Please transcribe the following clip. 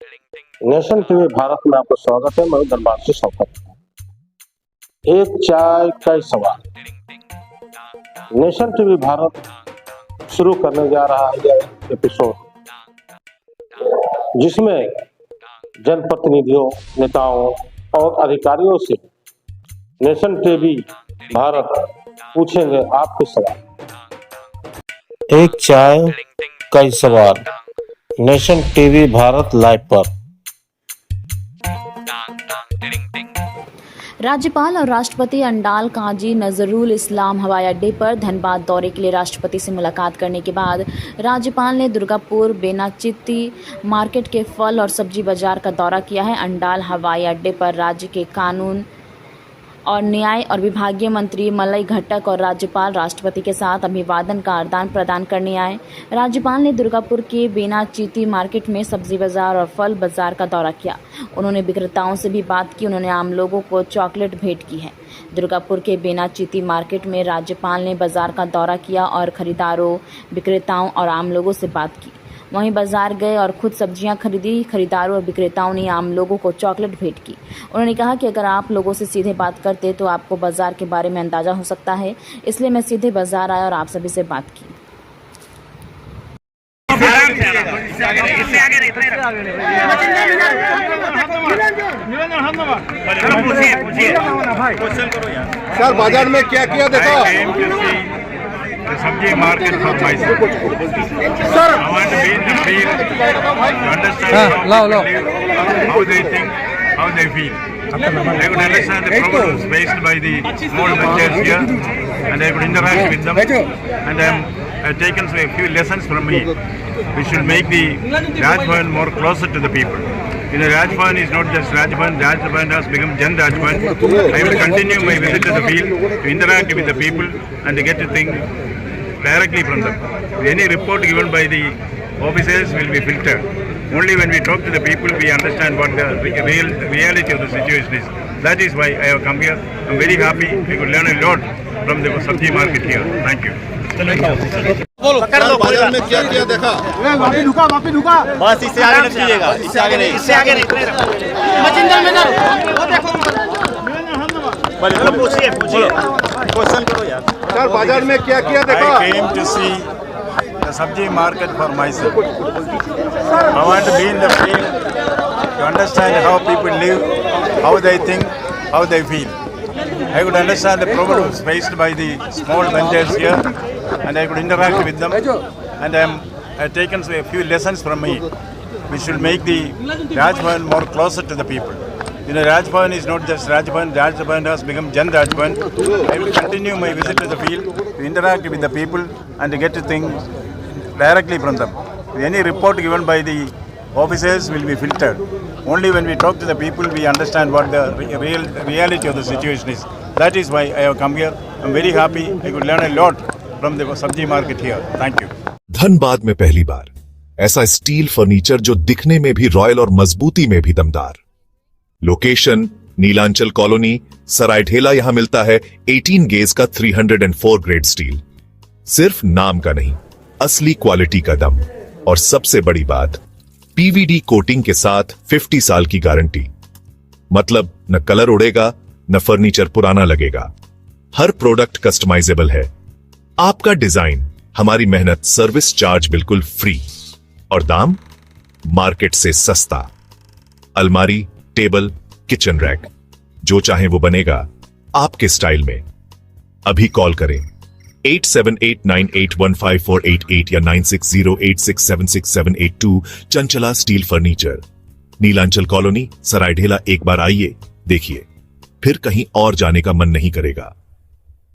Nation TV Bharat में आपका स्वागत है। मैं धनबाद से शौकत। एक चाय का सवाल। नेशन टीवी भारत शुरू करने जा रहा है यह एपिसोड, जिसमें जनप्रतिनिधियों, नेताओं और अधिकारियों से नेशन टीवी भारत पूछेंगे आपके सवाल। एक चाय का सवाल नेशन टीवी भारत लाइव पर। राज्यपाल और राष्ट्रपति अंडाल काजी नजरुल इस्लाम हवाई अड्डे पर धनबाद दौरे के लिए राष्ट्रपति से मुलाकात करने के बाद राज्यपाल ने दुर्गापुर बेनाचित्ती मार्केट के फल और सब्जी बाजार का दौरा किया है। अंडाल हवाई अड्डे पर राज्य के कानून और न्याय और विभागीय मंत्री मलई घटक और राज्यपाल राष्ट्रपति के साथ अभिवादन का आदान प्रदान करने आए। राज्यपाल ने दुर्गापुर के बेनाचित्ती मार्केट में सब्जी बाजार और फल बाजार का दौरा किया। उन्होंने विक्रेताओं से भी बात की। उन्होंने आम लोगों को चॉकलेट भेंट की है। दुर्गापुर के बेनाचित्ती मार्केट में राज्यपाल ने बाजार का दौरा किया और खरीदारों, विक्रेताओं और आम लोगों से बात की। वहीं बाजार गए और खुद सब्जियां खरीदी। खरीदारों और विक्रेताओं ने आम लोगों को चॉकलेट भेंट की। उन्होंने कहा कि अगर आप लोगों से सीधे बात करते तो आपको बाजार के बारे में अंदाजा हो सकता है, इसलिए मैं सीधे बाजार आया और आप सभी से बात की। सर, बाजार में क्या किया देखो? सब्जी market for myself. Sir, I want to be in the field to understand how they think, how they feel. I could understand the problems faced by the small vendors here, and I could interact with them. And I've taken a few lessons from me. We should make the Rajbhavan more closer to the people. You know, Rajbhavan is not just Rajbhavan. Rajbhavan has become Jan Rajbhavan. I will continue my visit to the field to interact with the people and to get to think directly from them. Any report given by the officers will be filtered. Only when we talk to the people, we understand what the reality of the situation is. That is why I have come here. I am very happy. I could learn a lot from the Sabji market here. Thank you. बाजार में क्या किया देखा? बस इससे आगे नहीं चलिएगा, इससे आगे नहीं, इससे आगे नहीं। पूछिए क्वेश्चन करो यार। सर, बाजार में क्या किया देखा? I came to see the Sabji market for myself. I want to be in the field to understand how people live, how they think, how they feel. I could understand the problems faced by the small vendors here, and I could interact with them. And I've taken a few lessons from me. We should make the Rajbhavan more closer to the people. You know, Rajbhavan is not just Rajbhavan. Rajbhavan has become Jan Rajbhavan. I will continue my visit to the field to interact with the people and to get to think directly from them. Any report given by the officers will be filtered. Only when we talk to the people, we understand what the reality of the situation is. That is why I have come here. I am very happy. I could learn a lot from the Sabji market here. Thank you. Dhanbad में पहली बार ऐसा steel furniture जो दिखने में भी royal और मजबूती में भी दमदार। Location Nilanchal colony, Saraidhela. यहां मिलता है 18 गेज का 304 ग्रेड स्टील। सिर्फ नाम का नहीं, असली क्वालिटी का दम। और सबसे बड़ी बात, पीवीडी कोटिंग के साथ 50 साल की गारंटी। मतलब न कलर उड़ेगा, न फर्नीचर पुराना लगेगा। हर प्रोडक्ट कस्टमाइजेबल है। आपका डिजाइन, हमारी मेहनत, सर्विस चार्ज बिल्कुल फ्री। और दाम मार्केट से सस्ता। अलमारी, टेबल, किचन रैक, जो चाहे वो बनेगा आपके स्टाइल में। अभी कॉल करें 8789815488 या 9608676782। Chanchala steel furniture, Nilanchal colony, Saraidhela. एक बार आइए, देखिए, फिर कहीं और जाने का मन नहीं करेगा।